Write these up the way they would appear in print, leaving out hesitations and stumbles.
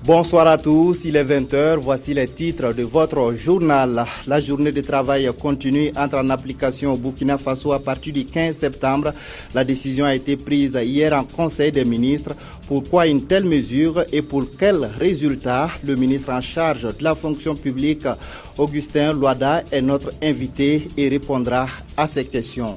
Bonsoir à tous, il est 20h, voici les titres de votre journal. La journée de travail continue entre en application au Burkina Faso à partir du 15 septembre. La décision a été prise hier en Conseil des ministres. Pourquoi une telle mesure et pour quels résultats? Le ministre en charge de la fonction publique, Augustin Loada, est notre invité et répondra à ces questions.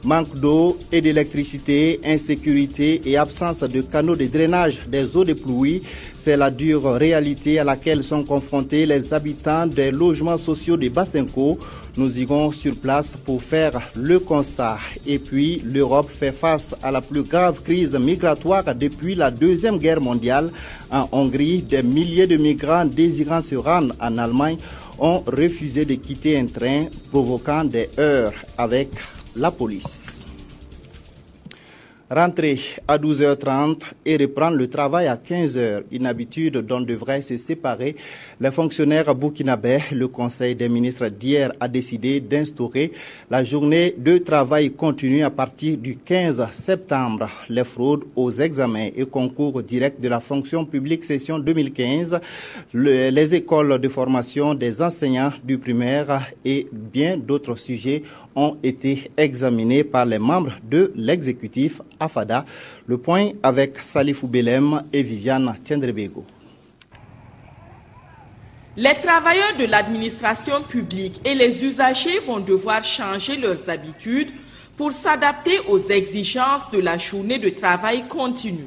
Manque d'eau et d'électricité, insécurité et absence de canaux de drainage des eaux de pluie, c'est la dure réalité à laquelle sont confrontés les habitants des logements sociaux de Bassenko. Nous irons sur place pour faire le constat. Et puis, l'Europe fait face à la plus grave crise migratoire depuis la Deuxième Guerre mondiale. En Hongrie, des milliers de migrants désirant se rendre en Allemagne ont refusé de quitter un train, provoquant des heurts avec la police. Rentrer à 12h30 et reprendre le travail à 15h, une habitude dont devraient se séparer les fonctionnaires burkinabés. Le Conseil des ministres d'hier a décidé d'instaurer la journée de travail continue à partir du 15 septembre. Les fraudes aux examens et concours directs de la fonction publique session 2015, les écoles de formation des enseignants du primaire et bien d'autres sujets ont été examinés par les membres de l'exécutif AFADA. Le point avec Salifou Belem et Viviane Tiendrebego. Les travailleurs de l'administration publique et les usagers vont devoir changer leurs habitudes pour s'adapter aux exigences de la journée de travail continue.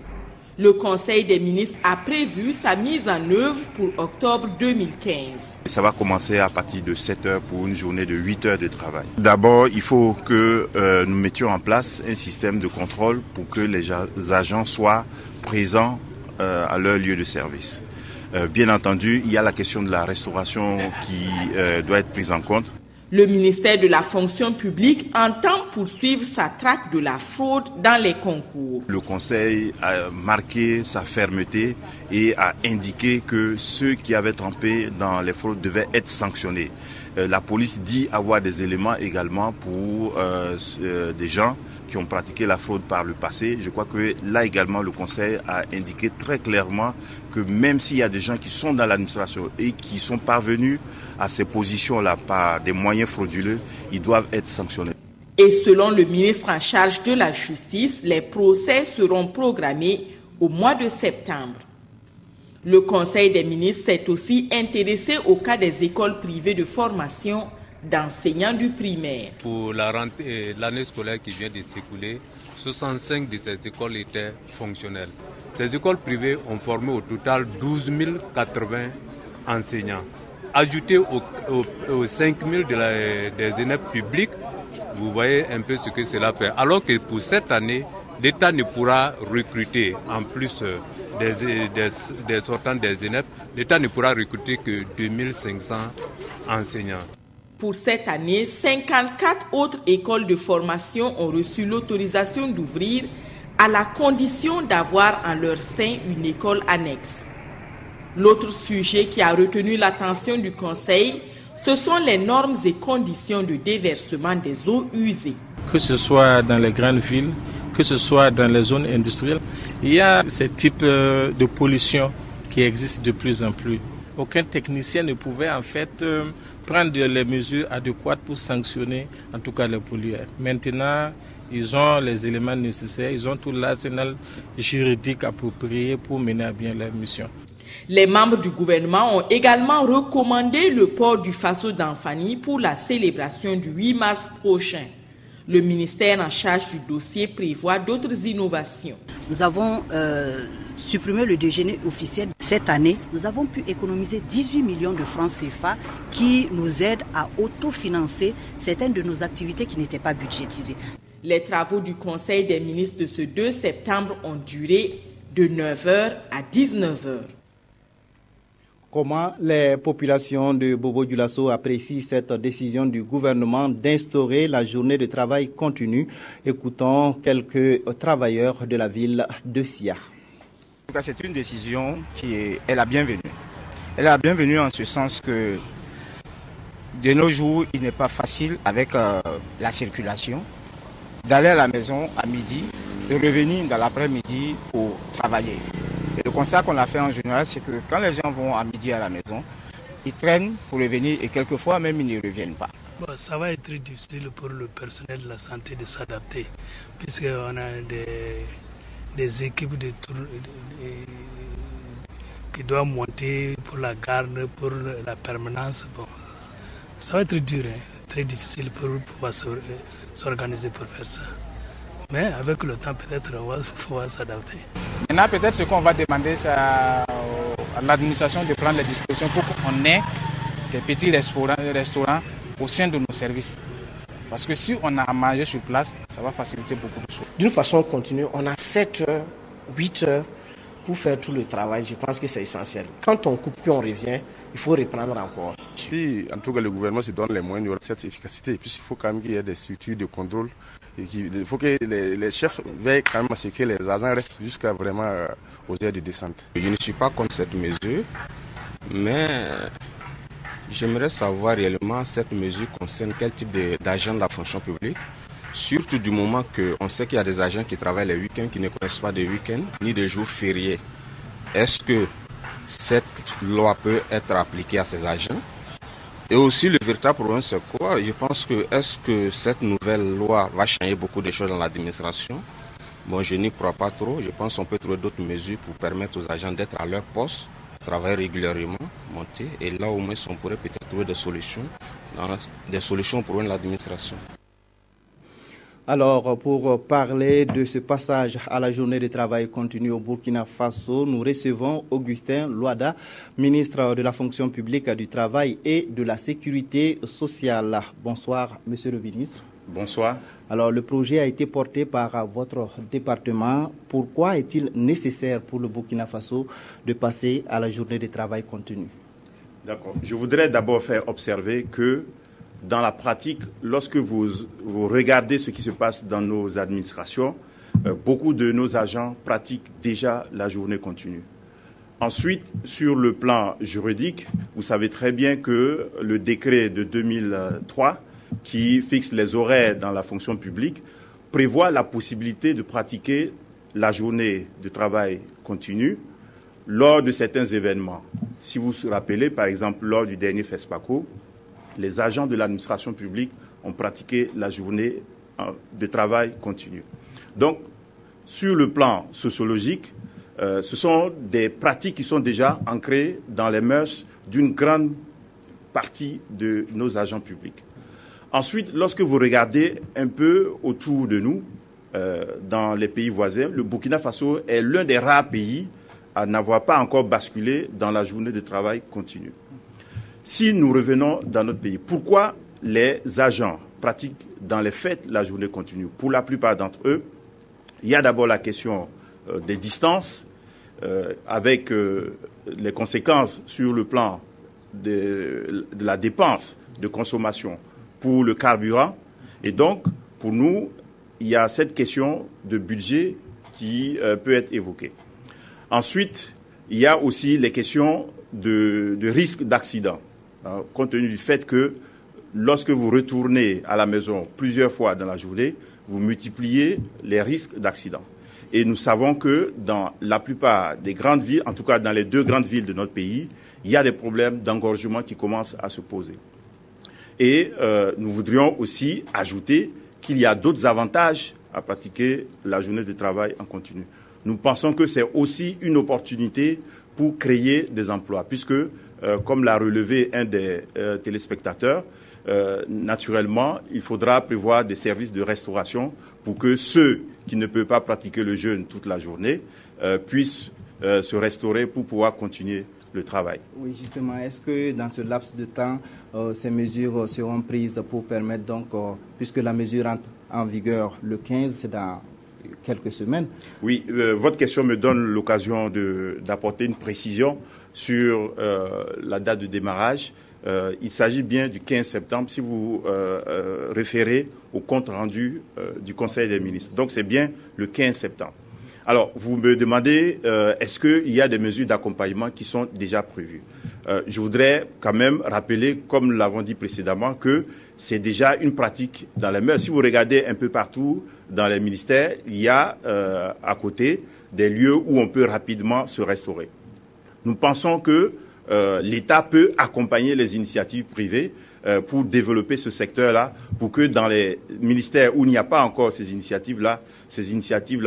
Le Conseil des ministres a prévu sa mise en œuvre pour octobre 2015. Ça va commencer à partir de 7 heures pour une journée de 8 heures de travail. D'abord, il faut que nous mettions en place un système de contrôle pour que les agents soient présents à leur lieu de service. Bien entendu, il y a la question de la restauration qui doit être prise en compte. Le ministère de la fonction publique entend poursuivre sa traque de la fraude dans les concours. Le Conseil a marqué sa fermeté et a indiqué que ceux qui avaient trempé dans les fraudes devaient être sanctionnés. La police dit avoir des éléments également pour des gens qui ont pratiqué la fraude par le passé. Je crois que là également le Conseil a indiqué très clairement que même s'il y a des gens qui sont dans l'administration et qui sont parvenus à ces positions-là par des moyens frauduleux, ils doivent être sanctionnés. Et selon le ministre en charge de la justice, les procès seront programmés au mois de septembre. Le Conseil des ministres s'est aussi intéressé au cas des écoles privées de formation d'enseignants du primaire. Pour l'année scolaire qui vient de s'écouler, 65 de ces écoles étaient fonctionnelles. Ces écoles privées ont formé au total 12 080 enseignants. Ajouté aux 5 000 des ENEP publics, vous voyez un peu ce que cela fait. Alors que pour cette année, l'État ne pourra recruter, en plus des sortants des ENEP, l'État ne pourra recruter que 2500 enseignants. Pour cette année, 54 autres écoles de formation ont reçu l'autorisation d'ouvrir à la condition d'avoir en leur sein une école annexe. L'autre sujet qui a retenu l'attention du Conseil, ce sont les normes et conditions de déversement des eaux usées. Que ce soit dans les grandes villes, que ce soit dans les zones industrielles, il y a ce type de pollution qui existe de plus en plus. Aucun technicien ne pouvait en fait prendre les mesures adéquates pour sanctionner en tout cas les pollueurs. Maintenant, ils ont les éléments nécessaires, ils ont tout l'arsenal juridique approprié pour mener à bien leur mission. Les membres du gouvernement ont également recommandé le port du faso d'Anfani pour la célébration du 8 mars prochain. Le ministère en charge du dossier prévoit d'autres innovations. Nous avons supprimé le déjeuner officiel. Cette année, nous avons pu économiser 18 millions de francs CFA qui nous aident à autofinancer certaines de nos activités qui n'étaient pas budgétisées. Les travaux du Conseil des ministres de ce 2 septembre ont duré de 9h à 19h. Comment les populations de Bobo-Dioulasso apprécient cette décision du gouvernement d'instaurer la journée de travail continue? Écoutons quelques travailleurs de la ville de Sia. C'est une décision qui est la bienvenue. Elle est la bienvenue en ce sens que de nos jours, il n'est pas facile avec la circulation d'aller à la maison à midi, de revenir dans l'après-midi pour travailler. Et le constat qu'on a fait en général, c'est que quand les gens vont à midi à la maison, ils traînent pour revenir et quelquefois même ils ne reviennent pas. Bon, ça va être très difficile pour le personnel de la santé de s'adapter, puisqu'on a des équipes qui doivent monter pour la garde, pour la permanence. Bon, ça va être dur, hein, très difficile pour pouvoir s'organiser pour faire ça. Mais avec le temps, peut-être, on va pouvoir s'adapter. Maintenant, peut-être ce qu'on va demander, c'est à l'administration de prendre les dispositions pour qu'on ait des petits restaurants au sein de nos services. Parce que si on a à manger sur place, ça va faciliter beaucoup de choses. D'une façon continue, on a 7 heures, 8 heures pour faire tout le travail. Je pense que c'est essentiel. Quand on coupe puis on revient, il faut reprendre encore. Si en tout cas le gouvernement se donne les moyens, il y aura cette efficacité. Puis il faut quand même qu'il y ait des structures de contrôle. Il faut que les chefs veillent quand même à ce que les agents restent jusqu'à vraiment aux heures de descente. Je ne suis pas contre cette mesure, mais j'aimerais savoir réellement cette mesure concerne quel type d'agents de la fonction publique. Surtout du moment qu'on sait qu'il y a des agents qui travaillent les week-ends, qui ne connaissent pas de week-ends ni de jours fériés. Est-ce que cette loi peut être appliquée à ces agents? Et aussi le véritable problème c'est quoi? Je pense que est-ce que cette nouvelle loi va changer beaucoup de choses dans l'administration? Bon, je n'y crois pas trop. Je pense qu'on peut trouver d'autres mesures pour permettre aux agents d'être à leur poste, travailler régulièrement, monter. Et là au moins on pourrait peut-être trouver des solutions au problème de l'administration. Alors, pour parler de ce passage à la journée de travail continue au Burkina Faso, nous recevons Augustin Louada, ministre de la fonction publique, du travail et de la sécurité sociale. Bonsoir, monsieur le ministre. Bonsoir. Alors, le projet a été porté par votre département. Pourquoi est-il nécessaire pour le Burkina Faso de passer à la journée de travail continue? D'accord. Je voudrais d'abord faire observer que dans la pratique, lorsque vous regardez ce qui se passe dans nos administrations, beaucoup de nos agents pratiquent déjà la journée continue. Ensuite, sur le plan juridique, vous savez très bien que le décret de 2003, qui fixe les horaires dans la fonction publique, prévoit la possibilité de pratiquer la journée de travail continue lors de certains événements. Si vous vous rappelez, par exemple, lors du dernier FESPACO, les agents de l'administration publique ont pratiqué la journée de travail continu. Donc, sur le plan sociologique, ce sont des pratiques qui sont déjà ancrées dans les mœurs d'une grande partie de nos agents publics. Ensuite, lorsque vous regardez un peu autour de nous, dans les pays voisins, le Burkina Faso est l'un des rares pays à n'avoir pas encore basculé dans la journée de travail continu. Si nous revenons dans notre pays, pourquoi les agents pratiquent dans les faits la journée continue? Pour la plupart d'entre eux, il y a d'abord la question des distances, avec les conséquences sur le plan de la dépense de consommation pour le carburant. Et donc, pour nous, il y a cette question de budget qui peut être évoquée. Ensuite, il y a aussi les questions de risque d'accident. Compte tenu du fait que lorsque vous retournez à la maison plusieurs fois dans la journée, vous multipliez les risques d'accident. Et nous savons que dans la plupart des grandes villes, en tout cas dans les 2 grandes villes de notre pays, il y a des problèmes d'engorgement qui commencent à se poser. Et nous voudrions aussi ajouter qu'il y a d'autres avantages à pratiquer la journée de travail en continu. Nous pensons que c'est aussi une opportunité pour créer des emplois, puisque, comme l'a relevé un des téléspectateurs, naturellement, il faudra prévoir des services de restauration pour que ceux qui ne peuvent pas pratiquer le jeûne toute la journée puissent se restaurer pour pouvoir continuer le travail. Oui, justement, est-ce que dans ce laps de temps, ces mesures seront prises pour permettre donc, puisque la mesure entre en vigueur le 15, c'est dans quelques semaines? Oui, votre question me donne l'occasion d'apporter une précision sur la date de démarrage. Il s'agit bien du 15 septembre si vous référez au compte rendu du Conseil des ministres. Donc c'est bien le 15 septembre. Alors, vous me demandez, est-ce qu'il y a des mesures d'accompagnement qui sont déjà prévues? Je voudrais quand même rappeler, comme nous l'avons dit précédemment, que c'est déjà une pratique dans les mœurs. Si vous regardez un peu partout dans les ministères, il y a à côté des lieux où on peut rapidement se restaurer. Nous pensons que l'État peut accompagner les initiatives privées pour développer ce secteur-là, pour que dans les ministères où il n'y a pas encore ces initiatives-là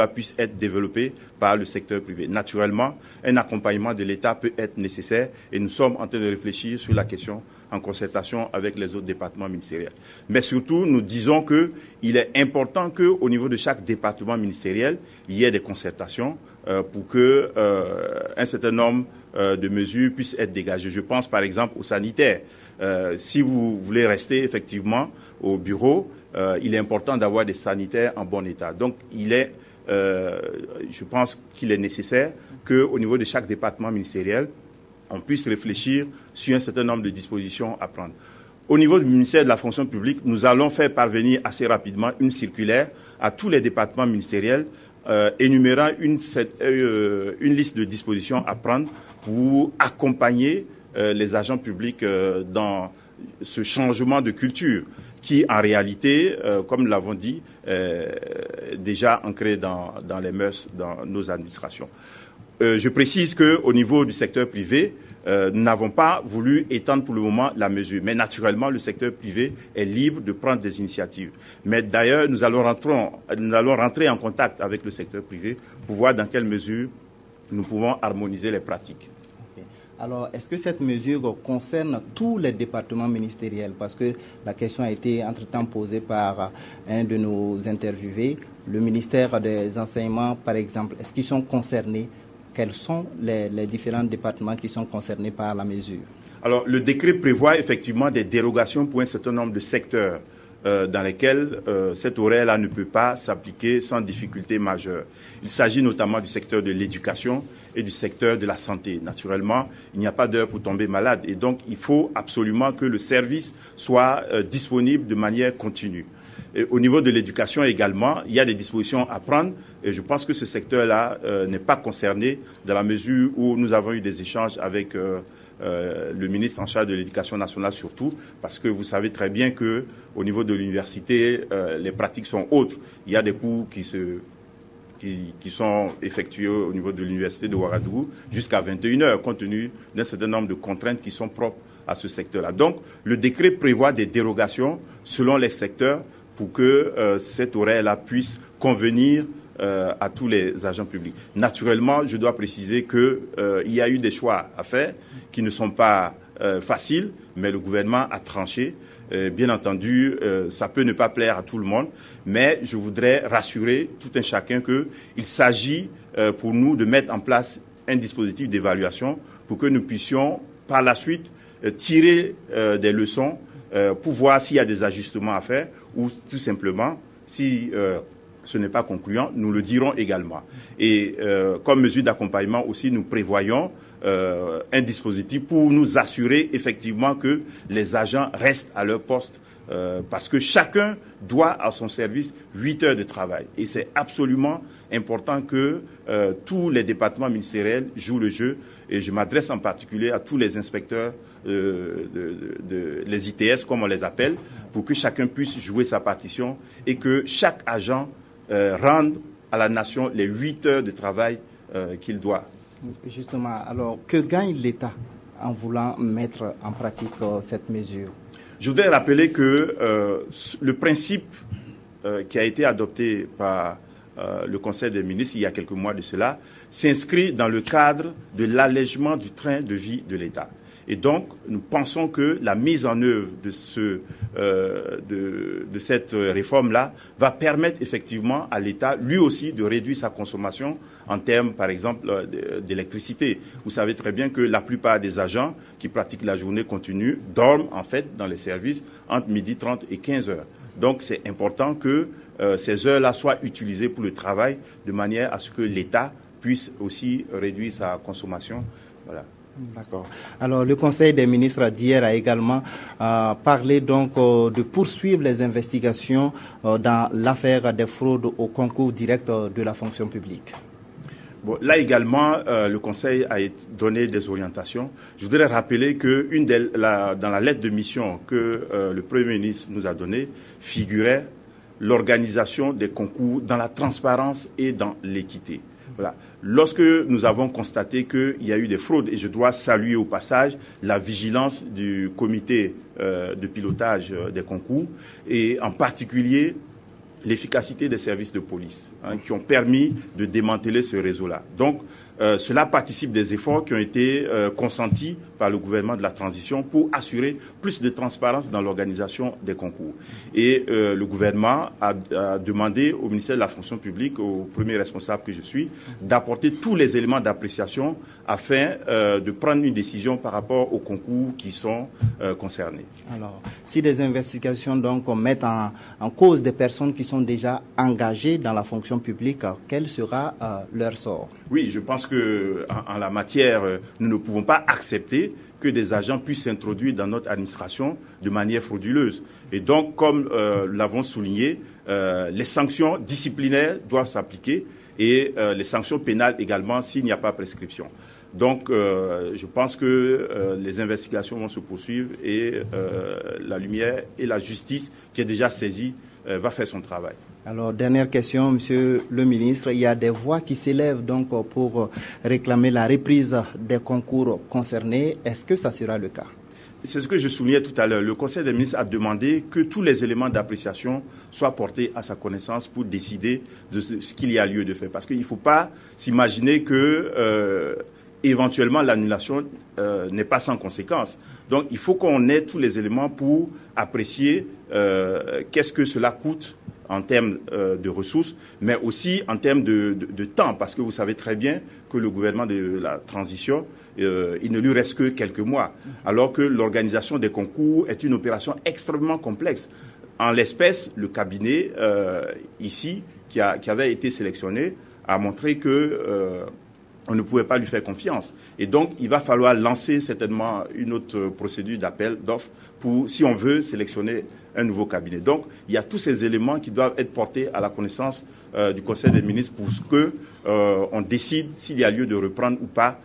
puissent être développées par le secteur privé. Naturellement, un accompagnement de l'État peut être nécessaire et nous sommes en train de réfléchir sur la question en concertation avec les autres départements ministériels. Mais surtout, nous disons qu'il est important qu'au niveau de chaque département ministériel, il y ait des concertations pour que un certain nombre de mesures puissent être dégagées. Je pense par exemple aux sanitaires. Si vous voulez rester effectivement au bureau, il est important d'avoir des sanitaires en bon état. Donc, je pense qu'il est nécessaire qu'au niveau de chaque département ministériel, on puisse réfléchir sur un certain nombre de dispositions à prendre. Au niveau du ministère de la fonction publique, nous allons faire parvenir assez rapidement une circulaire à tous les départements ministériels énumérant une liste de dispositions à prendre pour accompagner les agents publics dans ce changement de culture qui, en réalité, comme nous l'avons dit, est déjà ancré dans les mœurs, dans nos administrations. Je précise qu'au niveau du secteur privé, nous n'avons pas voulu étendre pour le moment la mesure. Mais naturellement, le secteur privé est libre de prendre des initiatives. Mais d'ailleurs, nous allons rentrer en contact avec le secteur privé pour voir dans quelle mesure nous pouvons harmoniser les pratiques. Alors, est-ce que cette mesure concerne tous les départements ministériels? Parce que la question a été entre-temps posée par un de nos interviewés. Le ministère des Enseignements, par exemple, est-ce qu'ils sont concernés? Quels sont les différents départements qui sont concernés par la mesure? Alors, le décret prévoit effectivement des dérogations pour un certain nombre de secteurs dans lesquels cet horaire-là ne peut pas s'appliquer sans difficulté majeure. Il s'agit notamment du secteur de l'éducation et du secteur de la santé. Naturellement, il n'y a pas d'heure pour tomber malade et donc il faut absolument que le service soit disponible de manière continue. Et au niveau de l'éducation également, il y a des dispositions à prendre et je pense que ce secteur-là n'est pas concerné dans la mesure où nous avons eu des échanges avec le ministre en charge de l'éducation nationale surtout, parce que vous savez très bien qu'au niveau de l'université, les pratiques sont autres. Il y a des cours qui sont effectués au niveau de l'université de Ouagadougou jusqu'à 21h, compte tenu d'un certain nombre de contraintes qui sont propres à ce secteur-là. Donc, le décret prévoit des dérogations selon les secteurs pour que cet horaire-là puisse convenir à tous les agents publics. Naturellement, je dois préciser qu'il y a eu des choix à faire qui ne sont pas faciles, mais le gouvernement a tranché. Bien entendu, ça peut ne pas plaire à tout le monde, mais je voudrais rassurer tout un chacun qu'il s'agit pour nous de mettre en place un dispositif d'évaluation pour que nous puissions par la suite tirer des leçons pour voir s'il y a des ajustements à faire ou tout simplement si ce n'est pas concluant, nous le dirons également. Et comme mesure d'accompagnement aussi, nous prévoyons un dispositif pour nous assurer effectivement que les agents restent à leur poste parce que chacun doit à son service 8 heures de travail. Et c'est absolument important que tous les départements ministériels jouent le jeu. Et je m'adresse en particulier à tous les inspecteurs, les ITS comme on les appelle, pour que chacun puisse jouer sa partition et que chaque agent rende à la nation les 8 heures de travail qu'il doit. Justement, alors que gagne l'État en voulant mettre en pratique cette mesure? Je voudrais rappeler que le principe qui a été adopté par le Conseil des ministres il y a quelques mois de cela s'inscrit dans le cadre de l'allègement du train de vie de l'État. Et donc, nous pensons que la mise en œuvre de cette réforme-là va permettre effectivement à l'État, lui aussi, de réduire sa consommation en termes, par exemple, d'électricité. Vous savez très bien que la plupart des agents qui pratiquent la journée continue dorment, en fait, dans les services entre 12h30 et 15h. Donc, c'est important que ces heures-là soient utilisées pour le travail de manière à ce que l'État puisse aussi réduire sa consommation. Voilà. D'accord. Alors, le Conseil des ministres d'hier a également parlé donc de poursuivre les investigations dans l'affaire des fraudes au concours direct de la fonction publique. Bon, là également, le Conseil a donné des orientations. Je voudrais rappeler que dans la lettre de mission que le Premier ministre nous a donnée figurait l'organisation des concours dans la transparence et dans l'équité. Voilà. Lorsque nous avons constaté qu'il y a eu des fraudes, et je dois saluer au passage la vigilance du comité de pilotage des concours, et en particulier l'efficacité des services de police qui ont permis de démanteler ce réseau-là. Donc, cela participe des efforts qui ont été consentis par le gouvernement de la transition pour assurer plus de transparence dans l'organisation des concours. Et le gouvernement a demandé au ministère de la fonction publique, au premier responsable que je suis, d'apporter tous les éléments d'appréciation afin de prendre une décision par rapport aux concours qui sont concernés. Alors, si des investigations donc mettent en cause des personnes qui sont déjà engagées dans la fonction publique, quel sera leur sort? Oui, je pense que en la matière, nous ne pouvons pas accepter que des agents puissent s'introduire dans notre administration de manière frauduleuse. Et donc, comme l'avons souligné, les sanctions disciplinaires doivent s'appliquer et les sanctions pénales également s'il n'y a pas prescription. Donc, je pense que les investigations vont se poursuivre et la lumière et la justice qui est déjà saisie va faire son travail. Alors, dernière question, Monsieur le ministre. Il y a des voix qui s'élèvent donc pour réclamer la reprise des concours concernés. Est-ce que ça sera le cas? C'est ce que je soulignais tout à l'heure. Le Conseil des ministres a demandé que tous les éléments d'appréciation soient portés à sa connaissance pour décider de ce qu'il y a lieu de faire. Parce qu'il ne faut pas s'imaginer que éventuellement l'annulation n'est pas sans conséquence. Donc il faut qu'on ait tous les éléments pour apprécier qu'est-ce que cela coûte en termes de ressources, mais aussi en termes de temps, parce que vous savez très bien que le gouvernement de la transition, il ne lui reste que quelques mois, alors que l'organisation des concours est une opération extrêmement complexe. En l'espèce, le cabinet ici, qui avait été sélectionné, a montré que on ne pouvait pas lui faire confiance. Et donc, il va falloir lancer certainement une autre procédure d'appel d'offres pour, si on veut, sélectionner un nouveau cabinet. Donc, il y a tous ces éléments qui doivent être portés à la connaissance du Conseil des ministres pour que on décide s'il y a lieu de reprendre ou pas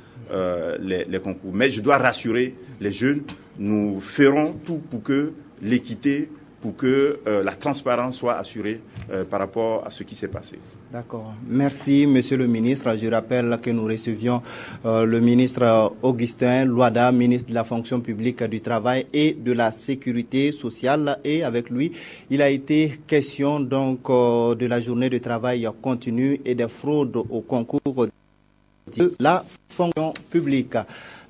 les concours. Mais je dois rassurer les jeunes, nous ferons tout pour que l'équité, pour que la transparence soit assurée par rapport à ce qui s'est passé. D'accord. Merci, Monsieur le ministre. Je rappelle que nous recevions le ministre Augustin Louada, ministre de la fonction publique, du travail et de la sécurité sociale. Et avec lui, il a été question donc de la journée de travail continu et des fraudes au concours de la fonction publique.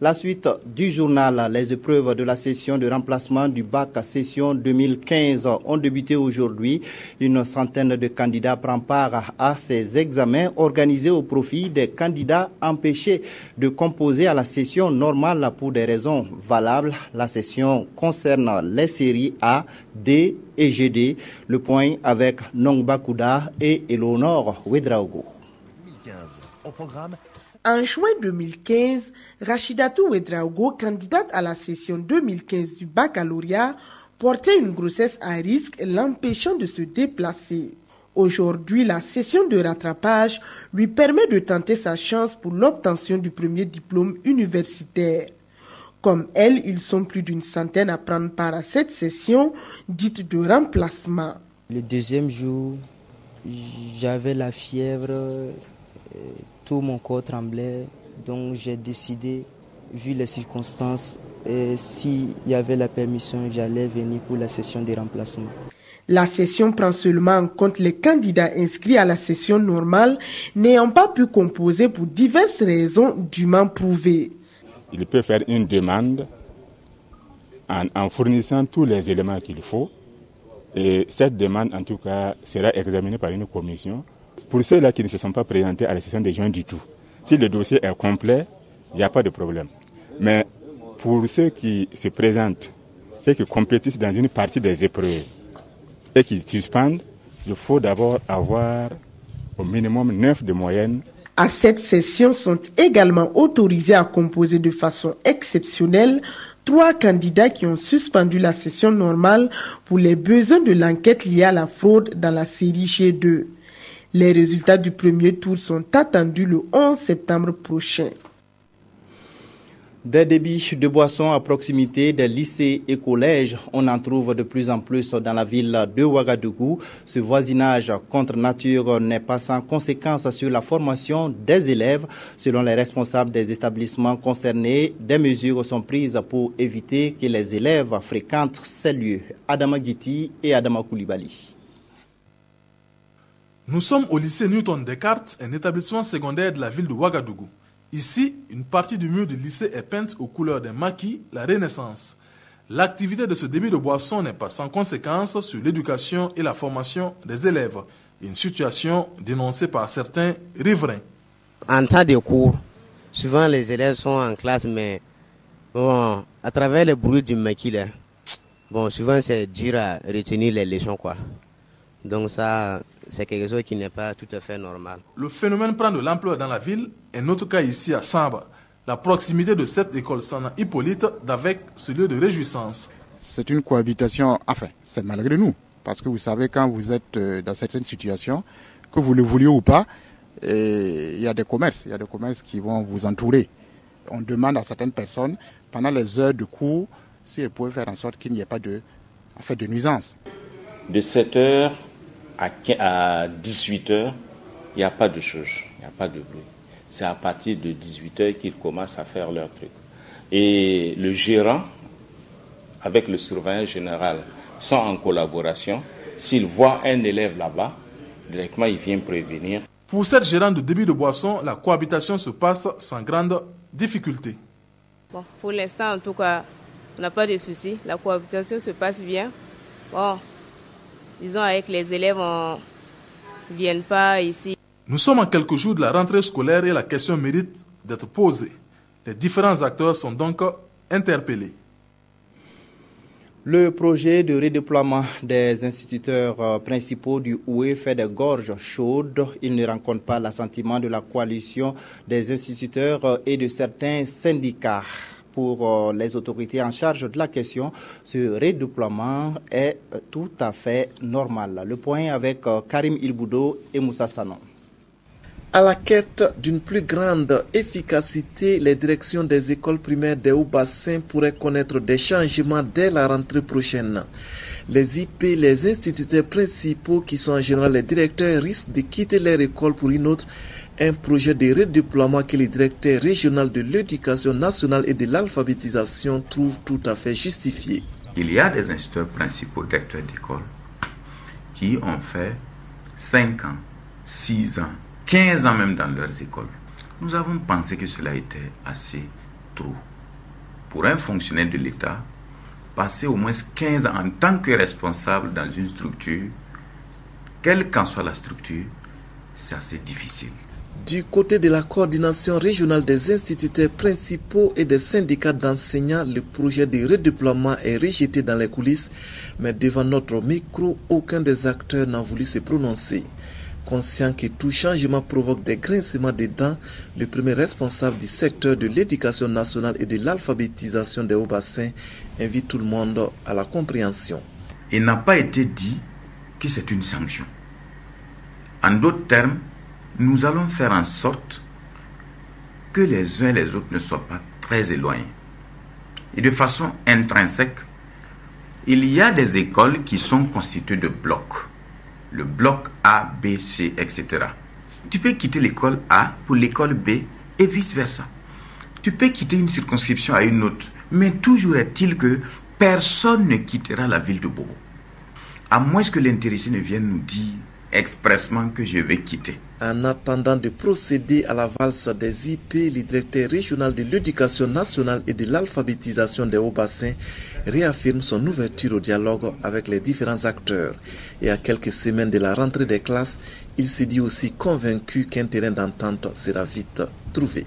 La suite du journal, les épreuves de la session de remplacement du bac session 2015 ont débuté aujourd'hui. Une centaine de candidats prend part à ces examens organisés au profit des candidats empêchés de composer à la session normale pour des raisons valables. La session concerne les séries A, D et GD. Le point avec Nongba Kouda et Eleonore Ouedraogo. En juin 2015, Rachidatou Ouedraogo, candidate à la session 2015 du baccalauréat, portait une grossesse à risque l'empêchant de se déplacer. Aujourd'hui, la session de rattrapage lui permet de tenter sa chance pour l'obtention du premier diplôme universitaire. Comme elle, ils sont plus d'une centaine à prendre part à cette session dite de remplacement. Le deuxième jour, j'avais la fièvre. Tout mon corps tremblait, donc j'ai décidé, vu les circonstances, s'il y avait la permission, j'allais venir pour la session de remplacement. La session prend seulement en compte les candidats inscrits à la session normale n'ayant pas pu composer pour diverses raisons dûment prouvées. Il peut faire une demande en fournissant tous les éléments qu'il faut, et cette demande en tout cas sera examinée par une commission. Pour ceux-là qui ne se sont pas présentés à la session de juin du tout, si le dossier est complet, il n'y a pas de problème. Mais pour ceux qui se présentent et qui compétissent dans une partie des épreuves et qui suspendent, il faut d'abord avoir au minimum 9 de moyenne. À cette session sont également autorisés à composer de façon exceptionnelle 3 candidats qui ont suspendu la session normale pour les besoins de l'enquête liée à la fraude dans la série G2. Les résultats du premier tour sont attendus le 11 septembre prochain. Des débits de boissons à proximité des lycées et collèges, on en trouve de plus en plus dans la ville de Ouagadougou. Ce voisinage contre nature n'est pas sans conséquences sur la formation des élèves. Selon les responsables des établissements concernés, des mesures sont prises pour éviter que les élèves fréquentent ces lieux. Adama Guiti et Adama Koulibaly. Nous sommes au lycée Newton Descartes, un établissement secondaire de la ville de Ouagadougou. Ici, une partie du mur du lycée est peinte aux couleurs des maquis, la Renaissance. L'activité de ce débit de boisson n'est pas sans conséquence sur l'éducation et la formation des élèves. Une situation dénoncée par certains riverains. En temps de cours, souvent les élèves sont en classe, mais bon, à travers le bruit du maquis, là, bon, souvent c'est dur à retenir les leçons, quoi. Donc ça, c'est quelque chose qui n'est pas tout à fait normal. Le phénomène prend de l'ampleur dans la ville, un autre cas ici à Samba. La proximité de cette école Sana Hippolyte avec ce lieu de réjouissance. C'est une cohabitation, enfin, c'est malgré nous. Parce que vous savez, quand vous êtes dans certaines situations, que vous le vouliez ou pas, il y a des commerces qui vont vous entourer. On demande à certaines personnes, pendant les heures de cours, si elles pouvaient faire en sorte qu'il n'y ait pas de nuisance. De 7h à 18h, il n'y a pas de chose, il n'y a pas de bruit. C'est à partir de 18h qu'ils commencent à faire leur truc. Et le gérant, avec le surveillant général, sont en collaboration. S'il voit un élève là-bas, directement il vient prévenir. Pour cette gérante de débit de boisson, la cohabitation se passe sans grande difficulté. Bon, pour l'instant, en tout cas, on n'a pas de soucis. La cohabitation se passe bien. Bon, disons avec les élèves, on ne vient pas ici. Nous sommes à quelques jours de la rentrée scolaire et la question mérite d'être posée. Les différents acteurs sont donc interpellés. Le projet de redéploiement des instituteurs principaux du OUE fait des gorges chaudes. Il ne rencontre pas l'assentiment de la coalition des instituteurs et de certains syndicats. Pour les autorités en charge de la question, ce redéploiement est tout à fait normal. Le point avec Karim Ilboudo et Moussa Sanon. À la quête d'une plus grande efficacité, les directions des écoles primaires des Hauts-Bassins pourraient connaître des changements dès la rentrée prochaine. Les IP, les instituteurs principaux, qui sont en général les directeurs, risquent de quitter leur école pour une autre. Un projet de redéploiement que le directeur régional de l'éducation nationale et de l'alphabétisation trouve tout à fait justifié. Il y a des instituteurs principaux directeurs d'école qui ont fait 5 ans, 6 ans, 15 ans même dans leurs écoles. Nous avons pensé que cela était assez trop. Pour un fonctionnaire de l'État, passer au moins 15 ans en tant que responsable dans une structure, quelle qu'en soit la structure, c'est assez difficile. Du côté de la coordination régionale des instituteurs principaux et des syndicats d'enseignants, le projet de redéploiement est rejeté dans les coulisses, mais devant notre micro, aucun des acteurs n'a voulu se prononcer. Conscient que tout changement provoque des grincements de dents, le premier responsable du secteur de l'éducation nationale et de l'alphabétisation des Hauts-Bassins invite tout le monde à la compréhension. Il n'a pas été dit que c'est une sanction. En d'autres termes, nous allons faire en sorte que les uns et les autres ne soient pas très éloignés. Et de façon intrinsèque, il y a des écoles qui sont constituées de blocs. Le bloc A, B, C, etc. Tu peux quitter l'école A pour l'école B et vice-versa. Tu peux quitter une circonscription à une autre, mais toujours est-il que personne ne quittera la ville de Bobo. À moins que l'intéressé ne vienne nous dire expressement que je vais quitter. En attendant de procéder à la valse des IP, le directeur régional de l'éducation nationale et de l'alphabétisation des Hauts-Bassins réaffirme son ouverture au dialogue avec les différents acteurs. Et à quelques semaines de la rentrée des classes, il s'est dit aussi convaincu qu'un terrain d'entente sera vite trouvé.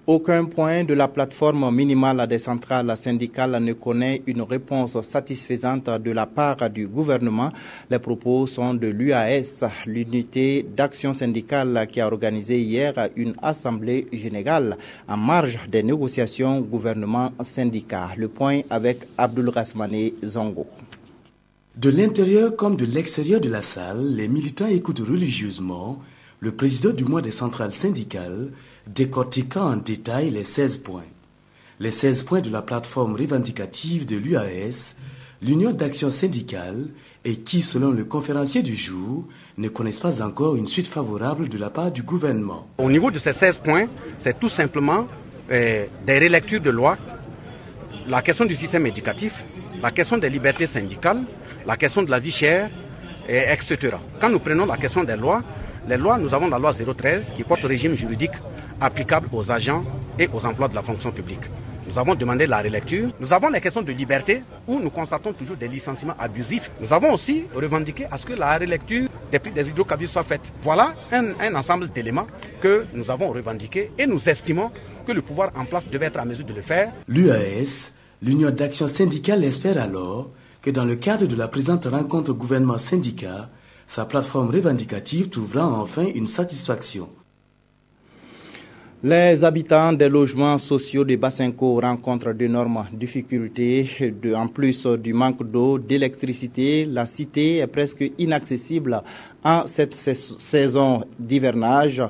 Aucun point de la plateforme minimale des centrales syndicales ne connaît une réponse satisfaisante de la part du gouvernement. Les propos sont de l'UAS, l'unité d'action syndicale qui a organisé hier une assemblée générale en marge des négociations gouvernement-syndicat. Le point avec Abdul Rasmane Zongo. De l'intérieur comme de l'extérieur de la salle, les militants écoutent religieusement le président du mois des centrales syndicales décortiquant en détail les 16 points. Les 16 points de la plateforme revendicative de l'UAS, l'Union d'action syndicale, et qui, selon le conférencier du jour, ne connaissent pas encore une suite favorable de la part du gouvernement. Au niveau de ces 16 points, c'est tout simplement des relectures de loi, la question du système éducatif, la question des libertés syndicales, la question de la vie chère, etc. Quand nous prenons la question des lois, les lois, nous avons la loi 013 qui porte le régime juridique applicable aux agents et aux emplois de la fonction publique. Nous avons demandé la relecture. Nous avons les questions de liberté où nous constatons toujours des licenciements abusifs. Nous avons aussi revendiqué à ce que la relecture des prix des hydrocarbures soit faite. Voilà un ensemble d'éléments que nous avons revendiqués et nous estimons que le pouvoir en place devait être en mesure de le faire. L'UAS, l'Union d'action syndicale, espère alors que dans le cadre de la présente rencontre gouvernement-syndicat, sa plateforme revendicative trouvera enfin une satisfaction. Les habitants des logements sociaux de Basenko rencontrent d'énormes difficultés. En plus du manque d'eau, d'électricité, la cité est presque inaccessible en cette saison d'hivernage.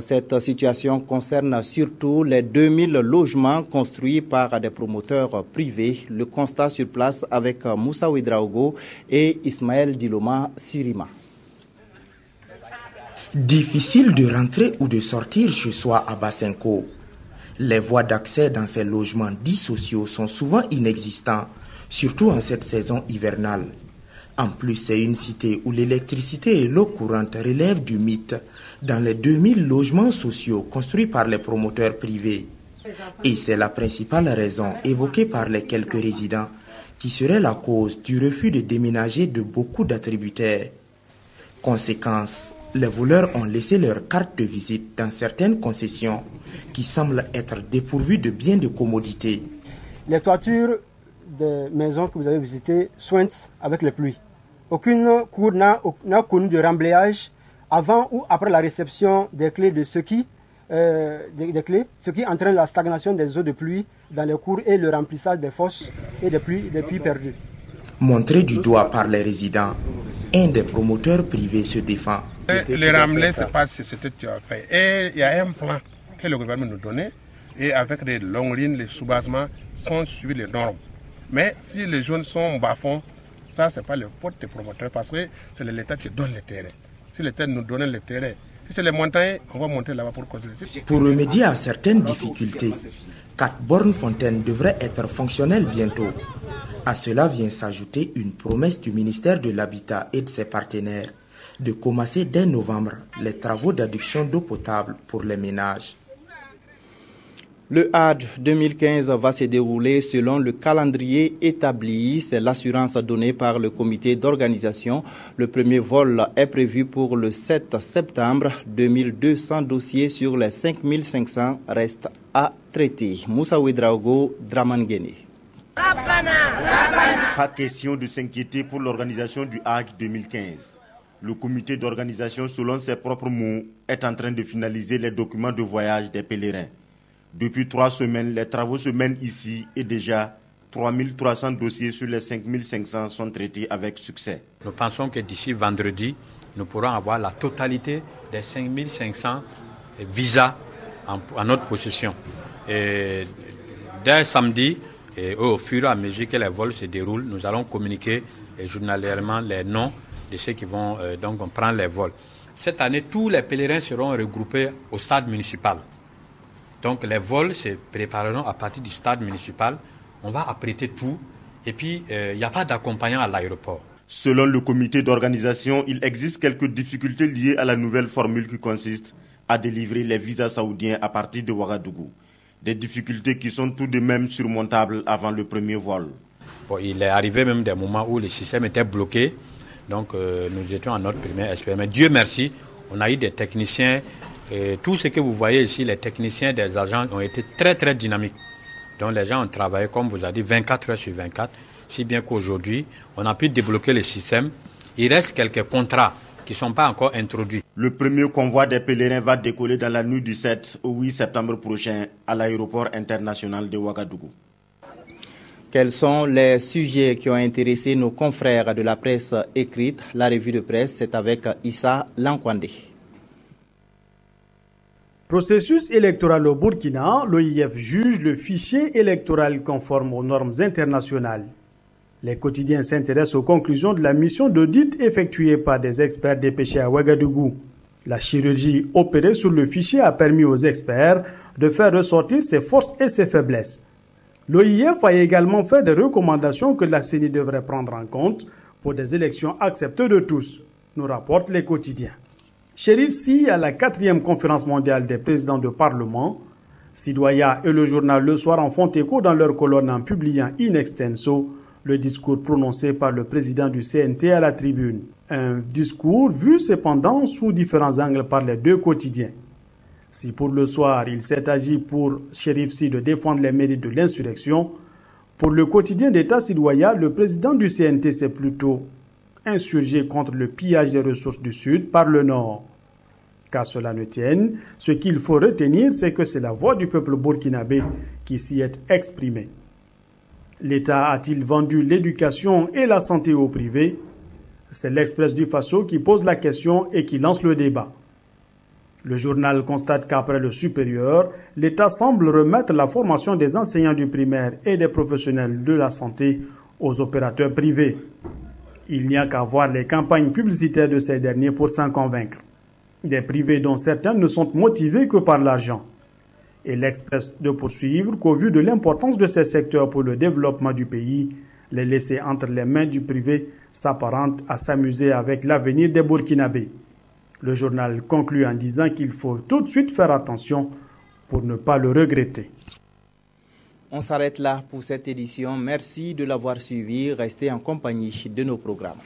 Cette situation concerne surtout les 2000 logements construits par des promoteurs privés. Le constat sur place avec Moussa Ouedraogo et Ismaël Diloma Sirima. Difficile de rentrer ou de sortir chez soi à Basenko. Les voies d'accès dans ces logements dits sociaux sont souvent inexistants, surtout en cette saison hivernale. En plus, c'est une cité où l'électricité et l'eau courante relèvent du mythe dans les 2000 logements sociaux construits par les promoteurs privés. Et c'est la principale raison évoquée par les quelques résidents qui serait la cause du refus de déménager de beaucoup d'attributaires. Conséquence, les voleurs ont laissé leur carte de visite dans certaines concessions qui semblent être dépourvues de biens de commodité. Les toitures des maisons que vous avez visitées sointent avec les pluies. Aucune cour n'a connu de remblayage avant ou après la réception des clés de ce qui entraîne la stagnation des eaux de pluie dans les cours et le remplissage des fosses et des puits perdus. Montré du doigt par les résidents, un des promoteurs privés se défend. Les remblais, c'est pas ce que tu as fait. Et il y a un plan que le gouvernement nous donnait, et avec des longues lignes, les sous-basements sont suivis les normes. Mais si les jeunes sont bas-fonds, ça, c'est pas le faute des promoteurs, parce que c'est l'État qui donne les terrains. Si l'État nous donne les terrains, si c'est les montagnes, on va monter là-bas pour construire. Pour remédier à certaines difficultés, 4 bornes fontaines devraient être fonctionnelles bientôt. À cela vient s'ajouter une promesse du ministère de l'Habitat et de ses partenaires de commencer dès novembre les travaux d'adduction d'eau potable pour les ménages. Le Hajj 2015 va se dérouler selon le calendrier établi. C'est l'assurance donnée par le comité d'organisation. Le premier vol est prévu pour le 7 septembre. 2200 dossiers sur les 5500 restent à traiter. Moussa Ouedraogo, Dramangene. Pas question de s'inquiéter pour l'organisation du Hajj 2015. Le comité d'organisation, selon ses propres mots, est en train de finaliser les documents de voyage des pèlerins. Depuis 3 semaines, les travaux se mènent ici et déjà 3300 dossiers sur les 5500 sont traités avec succès. Nous pensons que d'ici vendredi, nous pourrons avoir la totalité des 5500 visas en notre possession. Et dès samedi, et au fur et à mesure que les vols se déroulent, nous allons communiquer journalièrement les noms de ceux qui vont donc prendre les vols. Cette année, tous les pèlerins seront regroupés au stade municipal. Donc les vols se prépareront à partir du stade municipal. On va apprêter tout et puis il n'y a pas d'accompagnant à l'aéroport. Selon le comité d'organisation, il existe quelques difficultés liées à la nouvelle formule qui consiste à délivrer les visas saoudiens à partir de Ouagadougou. Des difficultés qui sont tout de même surmontables avant le premier vol. Bon, il est arrivé même des moments où le système était bloqué. Donc nous étions à notre première expérience. Mais Dieu merci, on a eu des techniciens. Et tout ce que vous voyez ici, les techniciens des agents ont été très très dynamiques. Donc les gens ont travaillé, comme vous avez dit, 24 heures sur 24. Si bien qu'aujourd'hui, on a pu débloquer le système. Il reste quelques contrats qui ne sont pas encore introduits. Le premier convoi des pèlerins va décoller dans la nuit du 7 au 8 septembre prochain à l'aéroport international de Ouagadougou. Quels sont les sujets qui ont intéressé nos confrères de la presse écrite? La revue de presse, c'est avec Issa Lankwande. Processus électoral au Burkina, l'OIF juge le fichier électoral conforme aux normes internationales. Les quotidiens s'intéressent aux conclusions de la mission d'audit effectuée par des experts dépêchés à Ouagadougou. La chirurgie opérée sur le fichier a permis aux experts de faire ressortir ses forces et ses faiblesses. L'OIF a également fait des recommandations que la CENI devrait prendre en compte pour des élections acceptées de tous, nous rapportent les quotidiens. Chérif Sy à la 4e conférence mondiale des présidents de parlement, Sidoya et le journal Le Soir en font écho dans leur colonne en publiant in extenso le discours prononcé par le président du CNT à la tribune. Un discours vu cependant sous différents angles par les deux quotidiens. Si pour Le Soir, il s'est agi pour Chérif Sy de défendre les mérites de l'insurrection, pour le quotidien d'État Sidoya, le président du CNT s'est plutôt insurgé contre le pillage des ressources du Sud par le Nord. Qu'à cela ne tienne, ce qu'il faut retenir, c'est que c'est la voix du peuple burkinabé qui s'y est exprimée. L'État a-t-il vendu l'éducation et la santé au privé? C'est l'Express du Faso qui pose la question et qui lance le débat. Le journal constate qu'après le supérieur, l'État semble remettre la formation des enseignants du primaire et des professionnels de la santé aux opérateurs privés. Il n'y a qu'à voir les campagnes publicitaires de ces derniers pour s'en convaincre. Des privés dont certains ne sont motivés que par l'argent. Et l'Express de poursuivre qu'au vu de l'importance de ces secteurs pour le développement du pays, les laisser entre les mains du privé s'apparente à s'amuser avec l'avenir des Burkinabés. Le journal conclut en disant qu'il faut tout de suite faire attention pour ne pas le regretter. On s'arrête là pour cette édition. Merci de l'avoir suivi. Restez en compagnie de nos programmes.